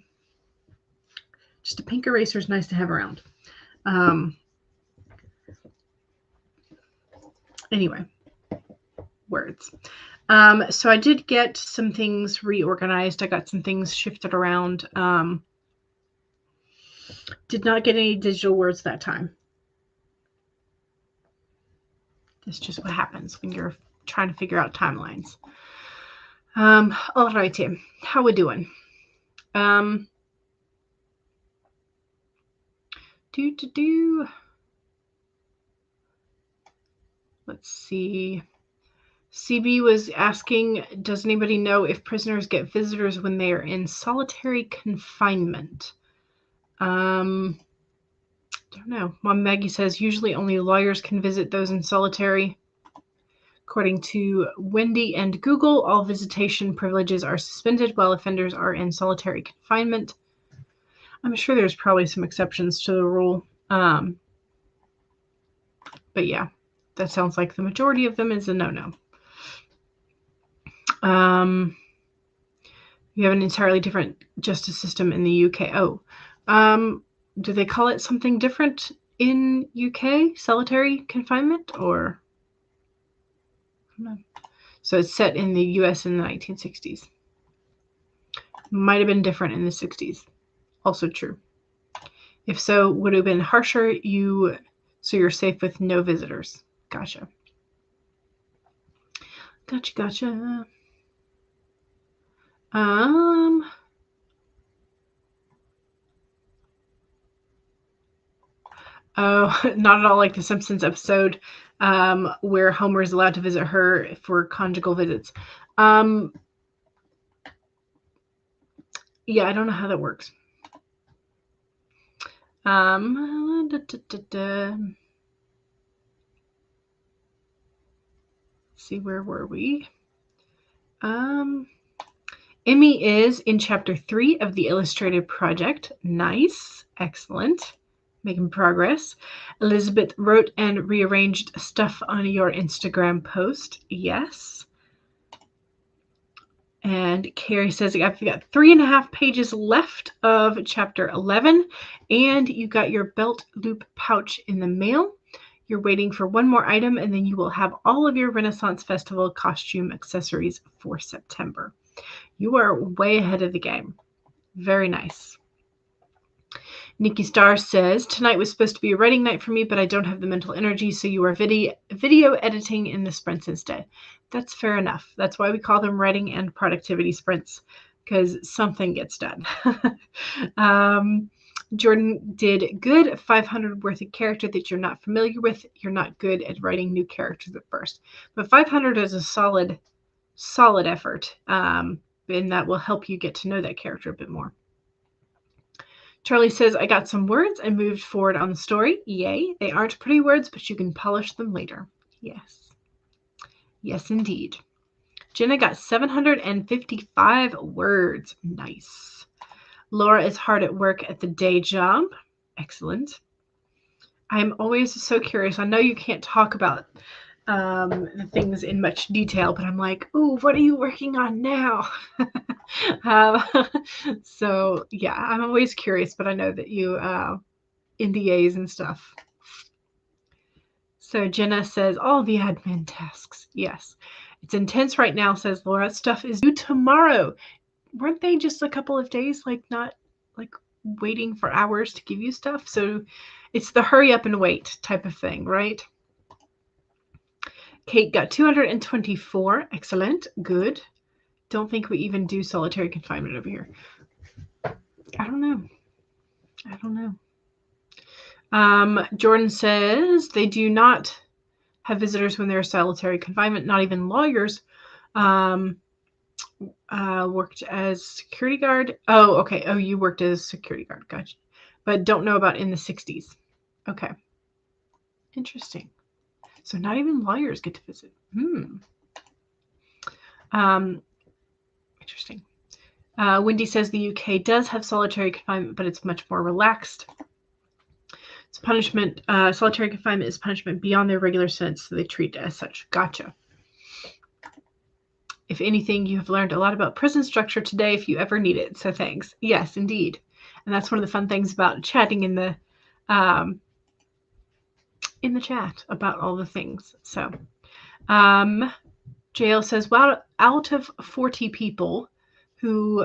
just a pink eraser is nice to have around. Anyway, words. So I did get some things reorganized. I got some things shifted around. Did not get any digital words that time. That's just what happens when you're trying to figure out timelines. All righty. How we doing? Let's see. CB was asking, does anybody know if prisoners get visitors when they are in solitary confinement? Don't know. Mom Maggie says usually only lawyers can visit those in solitary. According to Wendy and Google, all visitation privileges are suspended while offenders are in solitary confinement. I'm sure there's probably some exceptions to the rule. But yeah, that sounds like the majority of them is a no-no. We have an entirely different justice system in the UK. Oh, do they call it something different in UK? Solitary confinement, or? No. So it's set in the US in the 1960s. Might have been different in the 60s. Also true. If so, would have been harsher. So you're safe with no visitors. Gotcha. Gotcha. Oh, not at all like the Simpsons episode where Homer is allowed to visit her for conjugal visits. Yeah, I don't know how that works. See, where were we? Emmy is in chapter 3 of the illustrated project. Nice. Excellent. Making progress. Elizabeth wrote and rearranged stuff on your Instagram post. Yes. And Carrie says, I've got 3.5 pages left of chapter 11, and you got your belt loop pouch in the mail. You're waiting for one more item, and then you will have all of your Renaissance Festival costume accessories for September. You are way ahead of the game. Very nice. Nikki Starr says, tonight was supposed to be a writing night for me, but I don't have the mental energy, so you are video editing in the sprints instead. That's fair enough. That's why we call them writing and productivity sprints, because something gets done. Jordan did good. 500 worth of character that you're not familiar with. You're not good at writing new characters at first. But 500 is a solid effort, and that will help you get to know that character a bit more. Charlie says, I got some words and moved forward on the story. Yay. They aren't pretty words, but you can polish them later. Yes. Yes, indeed. Jenna got 755 words. Nice. Laura is hard at work at the day job. Excellent. I'm always so curious. I know you can't talk about the things in much detail, but I'm like, ooh, what are you working on now? So yeah, I'm always curious, but I know that you NDAs and stuff. So Jenna says, all the admin tasks. Yes. It's intense right now, says Laura. Stuff is due tomorrow. Weren't they just a couple of days, like not like waiting for hours to give you stuff? So it's the hurry up and wait type of thing, right? Kate got 224. Excellent. Good. Don't think we even do solitary confinement over here. I don't know. Jordan says they do not have visitors when they're solitary confinement, not even lawyers. Worked as security guard. Oh, okay. Oh, you worked as security guard. Gotcha. But don't know about in the 60s. Okay. Interesting. So not even lawyers get to visit. Interesting. Wendy says the UK does have solitary confinement, but it's much more relaxed. It's punishment. Solitary confinement is punishment beyond their regular sentence, so they treat it as such. Gotcha. If anything, you have learned a lot about prison structure today if you ever need it. So thanks. Yes, indeed. And that's one of the fun things about chatting in the chat about all the things. So JL says, well, out of 40 people who,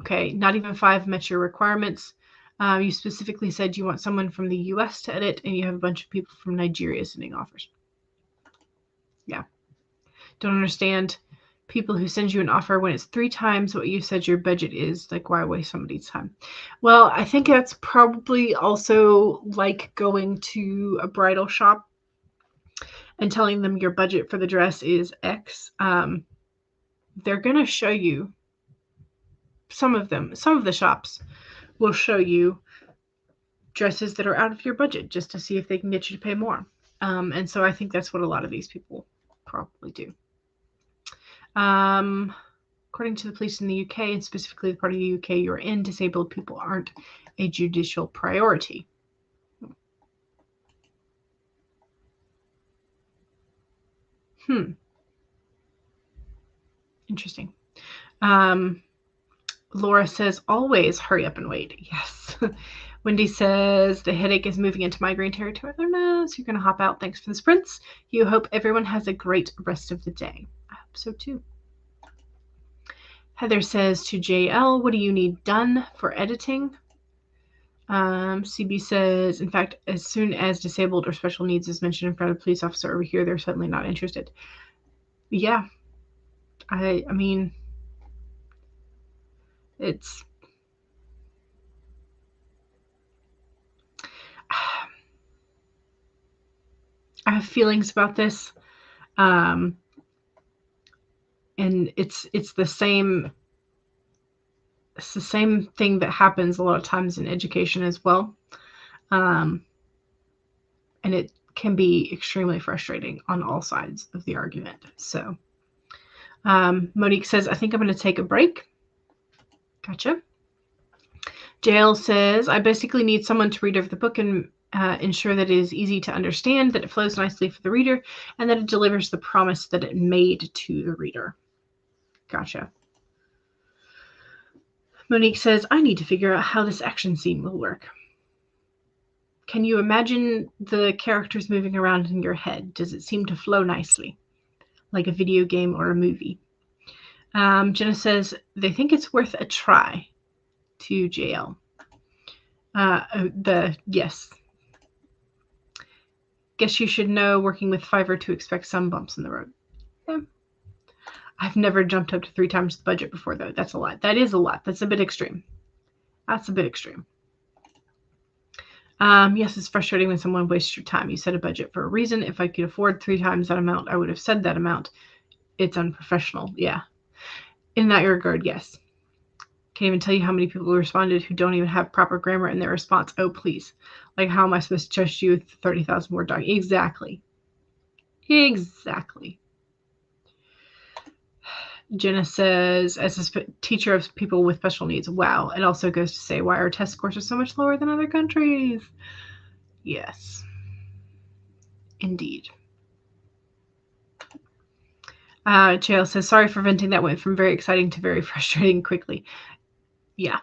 okay, not even 5 met your requirements. You specifically said you want someone from the US to edit, and you have a bunch of people from Nigeria sending offers. Yeah. Don't understand people who send you an offer when it's 3 times what you said your budget is. Like, why waste somebody's time? Well, I think that's probably also like going to a bridal shop and telling them your budget for the dress is X. They're going to show you, some of the shops will show you dresses that are out of your budget just to see if they can get you to pay more. And so I think that's what a lot of these people probably do. According to the police in the UK, and specifically the part of the UK you're in, disabled people aren't a judicial priority. Interesting. Laura says, always hurry up and wait. Yes. Wendy says, the headache is moving into migraine territory. Oh no, so you're going to hop out. Thanks for the sprints. You hope everyone has a great rest of the day. I hope so too. Heather says to JL, what do you need done for editing? CB says, in fact, as soon as disabled or special needs is mentioned in front of a police officer over here, they're suddenly not interested. Yeah. I mean, it's... I have feelings about this. And it's the same thing that happens a lot of times in education as well. And it can be extremely frustrating on all sides of the argument. So Monique says, I think I'm going to take a break. Gotcha. JL says, I basically need someone to read over the book and ensure that it is easy to understand, that it flows nicely for the reader, and that it delivers the promise that it made to the reader. Gotcha. Monique says, I need to figure out how this action scene will work. Can you imagine the characters moving around in your head? Does it seem to flow nicely, like a video game or a movie? Jenna says, they think it's worth a try, to JL. Yes. Guess you should know, working with Fiverr, to expect some bumps in the road. Yeah. I've never jumped up to 3 times the budget before, though. That's a lot. That is a lot. That's a bit extreme. That's a bit extreme. Yes, it's frustrating when someone wastes your time. You set a budget for a reason. If I could afford 3 times that amount, I would have said that amount. It's unprofessional. Yeah. In that regard, yes. Can't even tell you how many people responded who don't even have proper grammar in their response. Oh, please. Like, how am I supposed to trust you with 30,000 word doc? Exactly. Exactly. Jenna says, as a teacher of people with special needs, wow. It also goes to say why our test scores are so much lower than other countries. Yes. Indeed. JL says, sorry for venting. That went from very exciting to very frustrating quickly. Yeah.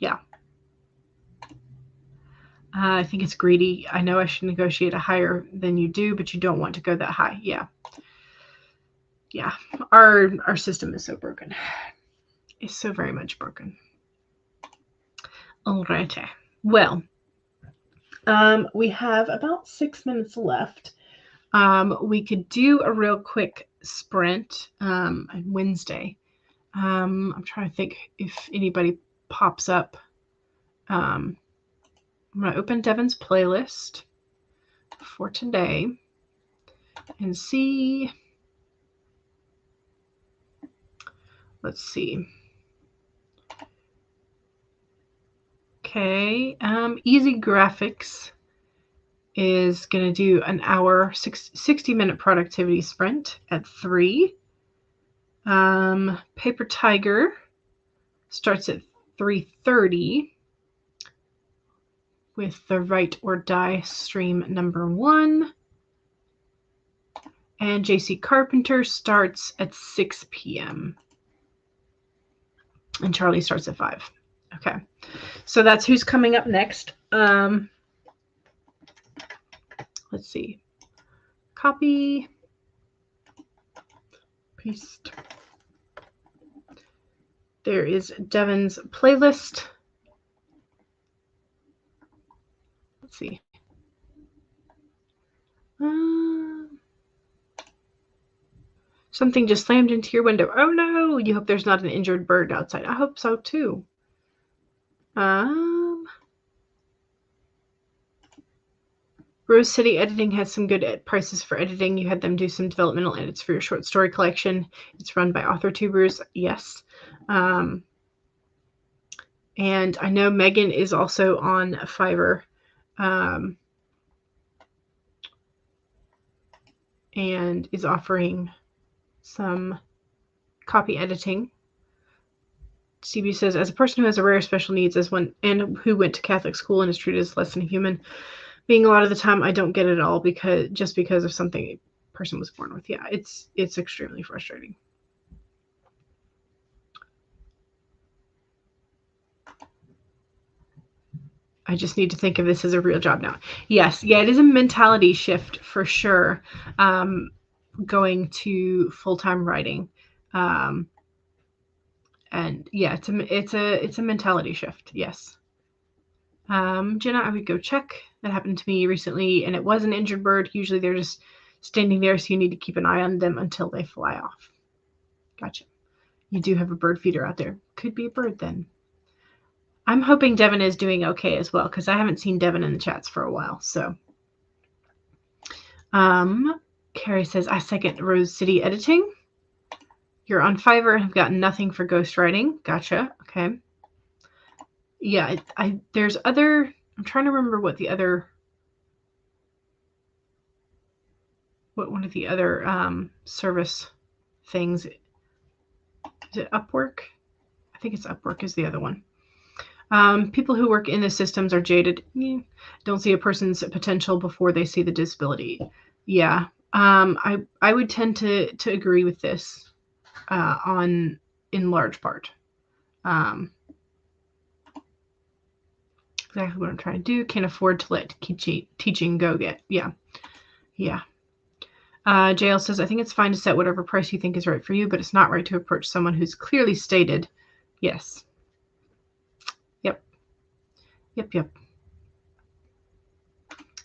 Yeah. I think it's greedy. I know I should negotiate a higher than you do, but you don't want to go that high. Yeah. Yeah. Our system is so broken. It's so very much broken. Alrighty. Well, we have about 6 minutes left. We could do a real quick sprint on Wednesday. I'm trying to think if anybody pops up. I'm going to open Devin's playlist for today and see. Let's see. Okay. Easy Graphics is going to do an hour, 60-minute productivity sprint at 3. Paper Tiger starts at 3:30 with the Write or Die stream number 1. And JC Carpenter starts at 6 p.m. And Charlie starts at 5. Okay. So that's who's coming up next. Let's see. Copy. Paste. There is Devin's playlist. Let's see. Something just slammed into your window. Oh no! You hope there's not an injured bird outside. I hope so too. Rose City Editing has some good prices for editing. You had them do some developmental edits for your short story collection. It's run by authortubers. Yes. And I know Megan is also on Fiverr. And is offering some copy editing. CB says, as a person who has a rare special needs and who went to Catholic school and is treated as less than human, being a lot of the time I don't get it all because of something a person was born with. Yeah, it's extremely frustrating. I just need to think of this as a real job now. Yes, yeah, it is a mentality shift for sure. Going to full-time writing, and yeah, it's a mentality shift. Yes. Jenna, I would go check. That happened to me recently, and it was an injured bird. Usually they're just standing there, so you need to keep an eye on them until they fly off. Gotcha. You do have a bird feeder out there. Could be a bird then. I'm hoping Devin is doing okay as well, because I haven't seen Devin in the chats for a while. So, Carrie says, I second Rose City Editing. You're on Fiverr and have gotten nothing for ghostwriting. Gotcha. Okay. Yeah, there's other, I'm trying to remember what one of the other service things, is it Upwork? I think it's Upwork is the other one. People who work in the systems are jaded. Don't see a person's potential before they see the disability. Yeah. I would tend to agree with this in large part. Exactly what I'm trying to do. Can't afford to let teaching go get. Yeah. Yeah. JL says, I think it's fine to set whatever price you think is right for you, but it's not right to approach someone who's clearly stated. Yes. Yep.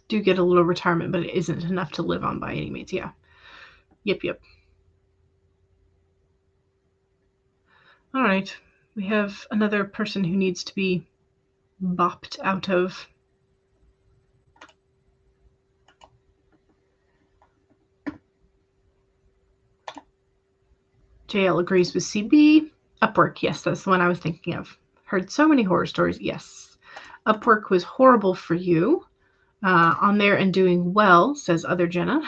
Do get a little retirement, but it isn't enough to live on by any means. Yeah. Yep. All right. We have another person who needs to be bopped out of. JL agrees with CB. Upwork, yes, that's the one I was thinking of. Heard so many horror stories. Yes. Upwork was horrible for you. on there and doing well, says other Jenna.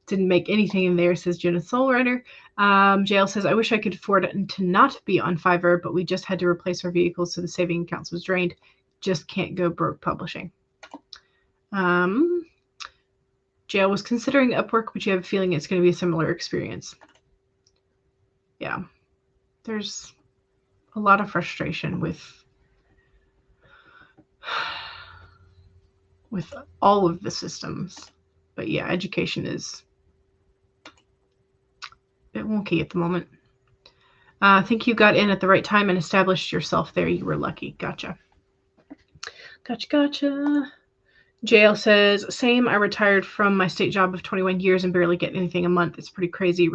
Didn't make anything in there, says Jenna Soul Runner. JL says, I wish I could afford it to not be on Fiverr, but we just had to replace our vehicles, so the saving accounts was drained. Just can't go broke publishing. JL was considering Upwork, but you have a feeling it's going to be a similar experience. Yeah. There's a lot of frustration with all of the systems. But yeah, education is a bit wonky at the moment. I think you got in at the right time and established yourself there. You were lucky. Gotcha. Gotcha. JL says, same. I retired from my state job of 21 years and barely get anything a month. It's pretty crazy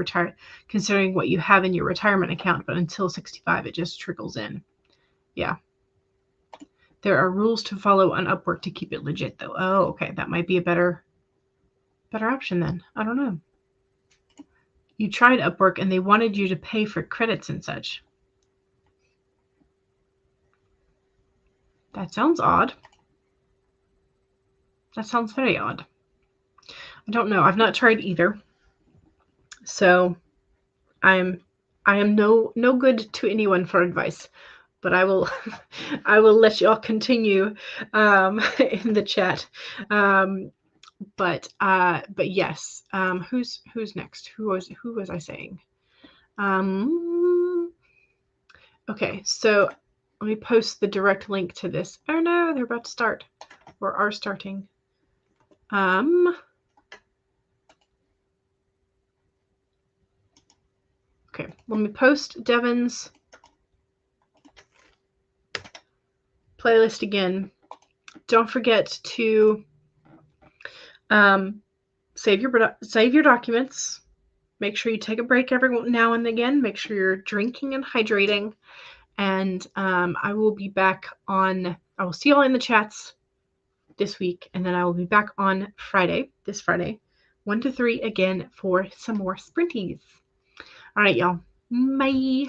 considering what you have in your retirement account, but until 65, it just trickles in. Yeah. There are rules to follow on Upwork to keep it legit, though. Oh, okay. That might be a better option then. I don't know. You tried Upwork and they wanted you to pay for credits and such. That sounds odd. That sounds very odd. I don't know. I've not tried either. So I am no good to anyone for advice, but I will let y'all continue in the chat. But yes. Who's next? Who was I saying? Okay, so let me post the direct link to this. Oh no, they're about to start or are starting. Okay, let me post Devin's playlist again. Don't forget to save your documents. Make sure you take a break every now and again. Make sure you're drinking and hydrating. And I will be back I will see y'all in the chats this week. And then I will be back on this Friday, 1 to 3 again for some more sprinties. All right, y'all. Bye.